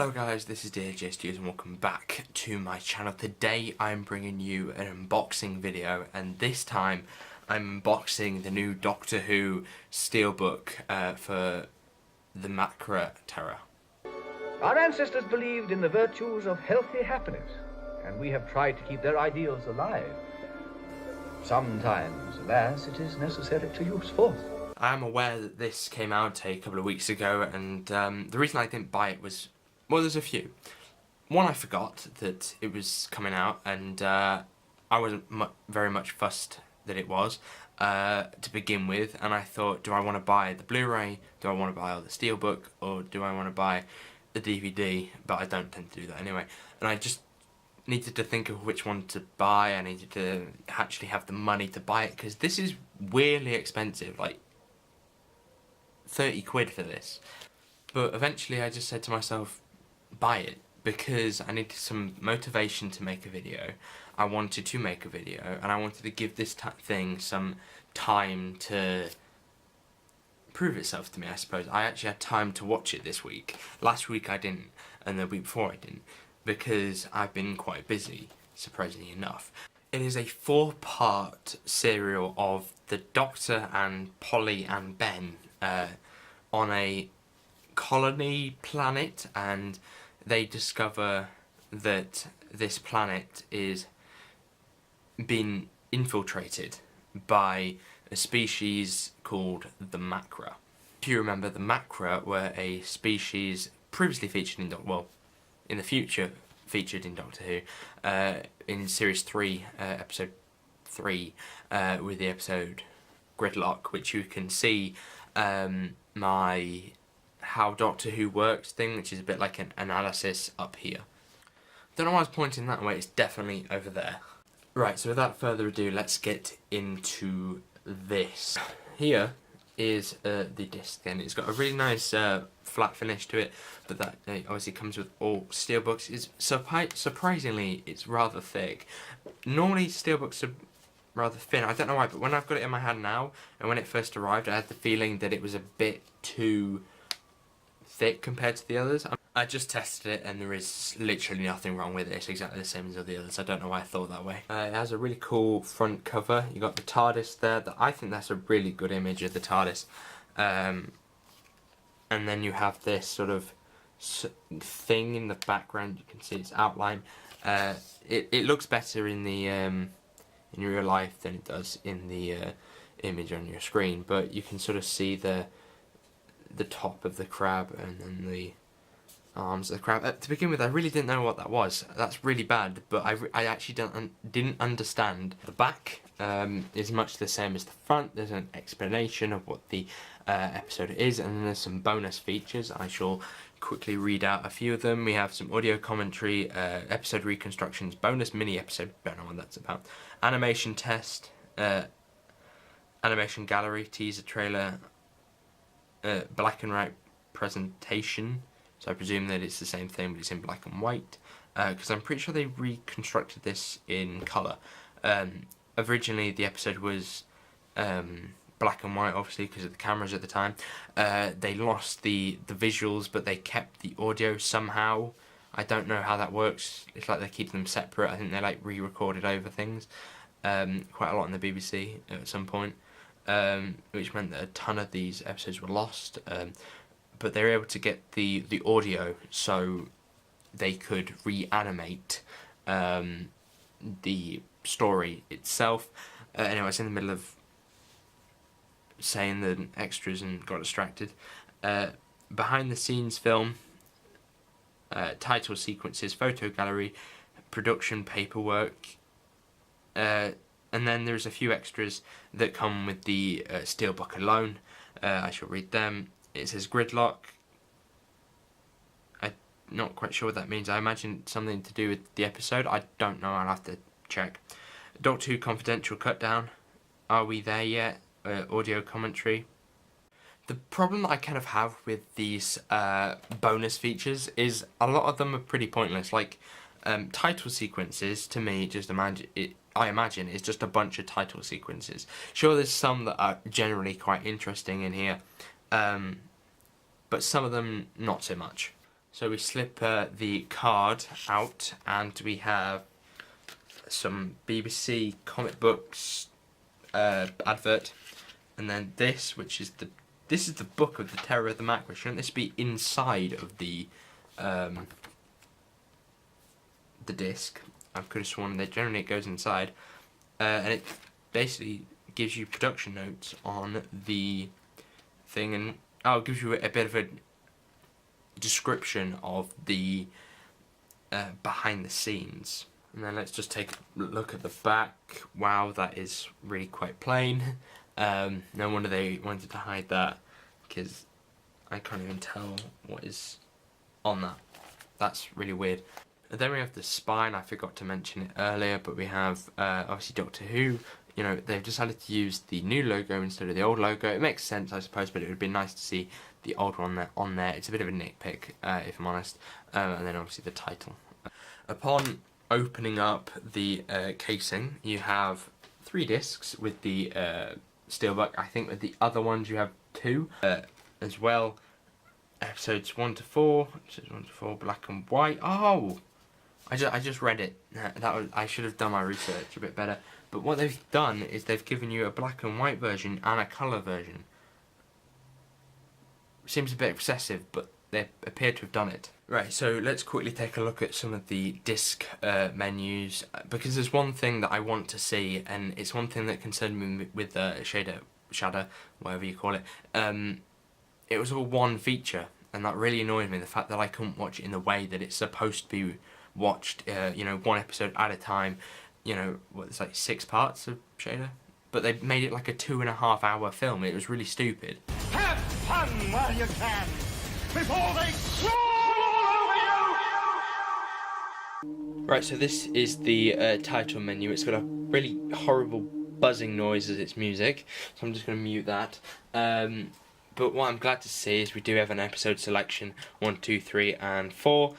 Hello guys, this is DJ Studios and welcome back to my channel. Today I'm bringing you an unboxing video, and this time I'm unboxing the new Doctor Who Steelbook for the Macra Terror. Our ancestors believed in the virtues of healthy happiness, and we have tried to keep their ideals alive. Sometimes, alas, it is necessary to use force. I am aware that this came out a couple of weeks ago, and the reason I didn't buy it was, well, there's a few. One, I forgot that it was coming out, and I wasn't very much fussed that it was to begin with, and I thought, do I want to buy the Blu-ray, do I want to buy the Steelbook, or do I want to buy the DVD? But I don't tend to do that anyway, and I just needed to think of which one to buy. I needed to actually have the money to buy it, because this is weirdly expensive, like 30 quid for this. But eventually I just said to myself, buy it, because I needed some motivation to make a video. I wanted to make a video, and I wanted to give this thing some time to prove itself to me, I suppose. I actually had time to watch it this week. Last week I didn't, and the week before I didn't, because I've been quite busy, surprisingly enough. It is a 4-part serial of the Doctor and Polly and Ben on a colony planet, and they discover that this planet is being infiltrated by a species called the Macra. If you remember, the Macra were a species previously featured in in the future featured in Doctor Who in Series 3, Episode 3, with the episode Gridlock, which you can see my How Doctor Who Works thing, which is a bit like an analysis up here. Don't know why I was pointing that way, it's definitely over there. Right, so without further ado, let's get into this. Here is the disc, and it's got a really nice flat finish to it, but that obviously comes with all steelbooks. It's surprisingly, it's rather thick. Normally steelbooks are rather thin, I don't know why, but when I've got it in my hand now, and when it first arrived, I had the feeling that it was a bit too thick compared to the others. I just tested it, and there is literally nothing wrong with it. It's exactly the same as all the others. I don't know why I thought that way. It has a really cool front cover. You got the TARDIS there. I think that's a really good image of the TARDIS. And then you have this sort of thing in the background. You can see its outline. It looks better in the in real life than it does in the image on your screen, but you can sort of see the top of the crab and then the arms of the crab. To begin with, I really didn't know what that was. That's really bad, but I actually didn't understand. The back is much the same as the front. There's an explanation of what the episode is, and then there's some bonus features. I shall quickly read out a few of them. We have some audio commentary, episode reconstructions, bonus mini episode, don't know what that's about, animation test, animation gallery, teaser trailer, black and white presentation, so I presume that it's the same thing but it's in black and white, because I'm pretty sure they reconstructed this in colour. Originally the episode was black and white, obviously because of the cameras at the time. They lost the visuals, but they kept the audio somehow. I don't know how that works. It's like they keep them separate. I think they like re-recorded over things quite a lot on the BBC at some point, which meant that a ton of these episodes were lost, but they were able to get the audio so they could reanimate the story itself. Anyway, I was in the middle of saying the extras and got distracted. Behind the scenes film, title sequences, photo gallery, production paperwork, and then there's a few extras that come with the Steelbook alone. I shall read them. It says Gridlock. I'm not quite sure what that means. I imagine something to do with the episode. I don't know, I'll have to check. Doctor Who Confidential Cutdown. Are we there yet? Audio commentary. The problem that I kind of have with these bonus features is a lot of them are pretty pointless. Like title sequences, to me, I imagine it's just a bunch of title sequences. Sure, there's some that are generally quite interesting in here, but some of them not so much. So we slip the card out, and we have some BBC comic books advert, and then this, which is the book of the Terror of the Macra. Shouldn't this be inside of the disc? I could have sworn that generally it goes inside, and it basically gives you production notes on the thing, and it gives you a bit of a description of the behind the scenes. And then let's just take a look at the back. Wow, that is really quite plain. No wonder they wanted to hide that, because I can't even tell what is on that. That's really weird. And then we have the spine. I forgot to mention it earlier, but we have obviously Doctor Who. You know, they've decided to use the new logo instead of the old logo. It makes sense, I suppose, but it would be nice to see the old one on there. It's a bit of a nitpick, if I'm honest. And then obviously the title. Upon opening up the casing, you have 3 discs with the Steelbook. I think with the other ones you have 2 as well. Episodes 1 to 4. Episodes 1 to 4, black and white. Oh, I just read it. I should have done my research a bit better. But what they've done is they've given you a black and white version and a colour version. Seems a bit excessive, but they appear to have done it. Right, so let's quickly take a look at some of the disc menus, because there's one thing that I want to see, and it's one thing that concerned me with the shader, whatever you call it. It was all one feature, and that really annoyed me, the fact that I couldn't watch it in the way that it's supposed to be watched, you know, 1 episode at a time. You know, it's like 6 parts of shader, but they made it like a 2.5 hour film. It was really stupid. Have fun while you can, before they crawl over you! Right, so this is the title menu. It's got a really horrible buzzing noise as its music, so I'm just going to mute that. But what I'm glad to see is we do have an episode selection, 1, 2, 3 and 4,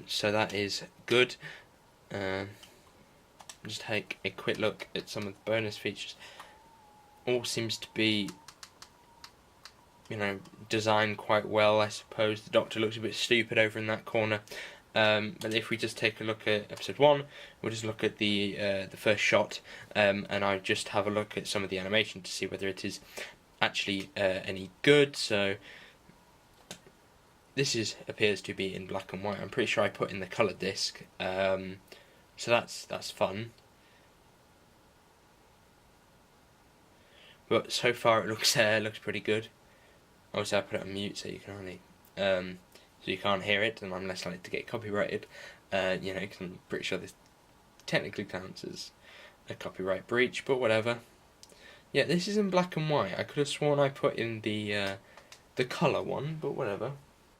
so that is good. Just take a quick look at some of the bonus features. All seems to be, you know, designed quite well, I suppose. The Doctor looks a bit stupid over in that corner. But if we just take a look at episode 1, we'll just look at the first shot, and I just have a look at some of the animation to see whether it is actually any good. So this appears to be in black and white. I'm pretty sure I put in the colour disc. So that's fun. But so far it looks pretty good. Obviously I put it on mute so you can only so you can't hear it, and I'm less likely to get copyrighted. You know, because I'm pretty sure this technically counts as a copyright breach, but whatever. Yeah, this is in black and white. I could have sworn I put in the colour one, but whatever.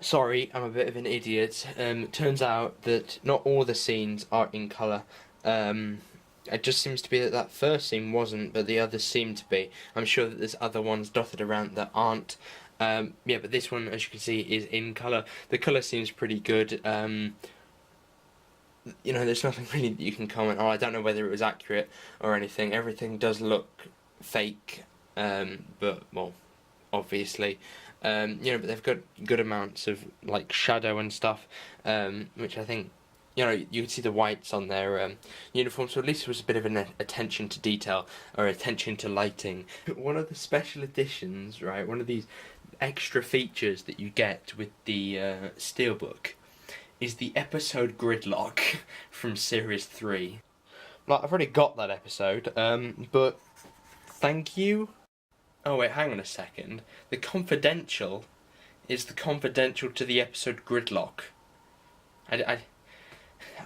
Sorry, I'm a bit of an idiot. Turns out that not all the scenes are in colour. It just seems to be that first scene wasn't, but the others seem to be. I'm sure that there's other ones dotted around that aren't. Yeah, but this one, as you can see, is in colour. The colour seems pretty good. You know, there's nothing really that you can comment on. I don't know whether it was accurate or anything. Everything does look fake, but, well, obviously. You know, but they've got good amounts of like shadow and stuff, which I think, you know, you can see the whites on their uniforms, so at least it was a bit of an attention to detail, or attention to lighting. One of the special editions, right, one of these extra features that you get with the Steelbook is the episode gridlock from Series 3. Like, I've already got that episode, but thank you. Oh wait, hang on a second. The confidential is the confidential to the episode gridlock. I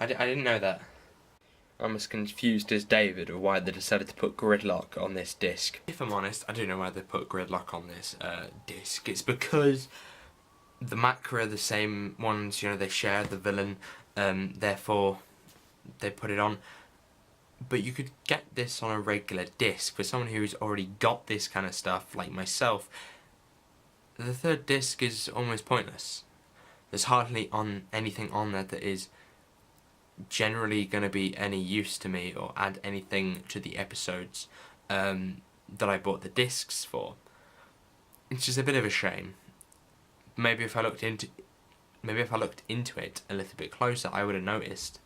didn't know that. I'm as confused as David of why they decided to put gridlock on this disc. If I'm honest, I don't know why they put gridlock on this disc. It's because the Macra are the same ones, you know, they share the villain, therefore they put it on. But you could get this on a regular disc. For someone who's already got this kind of stuff, like myself, the third disc is almost pointless. There's hardly anything on there that is generally going to be any use to me or add anything to the episodes that I bought the discs for. It's just a bit of a shame. Maybe if I looked into maybe if I looked into it a little bit closer, I would have noticed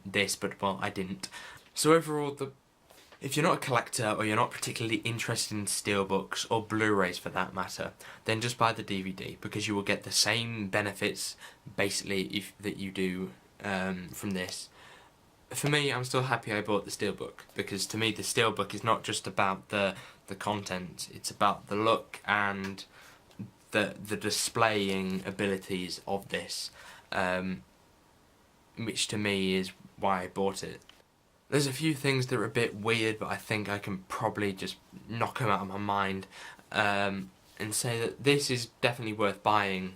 this, but well, I didn't. So overall, if you're not a collector or you're not particularly interested in steelbooks or Blu-rays for that matter, then just buy the DVD, because you will get the same benefits basically that you do from this. For me, I'm still happy I bought the steelbook, because to me the steelbook is not just about the content, it's about the look and the displaying abilities of this, which to me is why I bought it. There's a few things that are a bit weird, but I think I can probably just knock them out of my mind, and say that this is definitely worth buying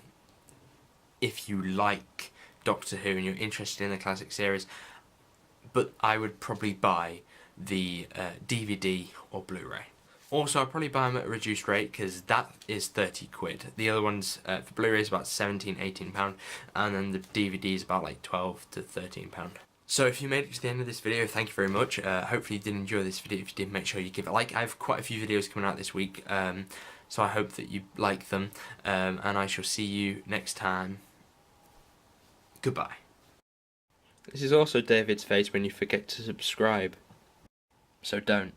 if you like Doctor Who and you're interested in the classic series, but I would probably buy the DVD or Blu-ray. Also, I'd probably buy them at a reduced rate, because that is 30 quid. The other ones, for Blu-ray is about £17–18, and then the DVD is about like £12 to £13. So if you made it to the end of this video, thank you very much. Hopefully you did enjoy this video. If you did, make sure you give it a like. I have quite a few videos coming out this week, so I hope that you like them, and I shall see you next time. Goodbye. This is also David's face when you forget to subscribe, so don't.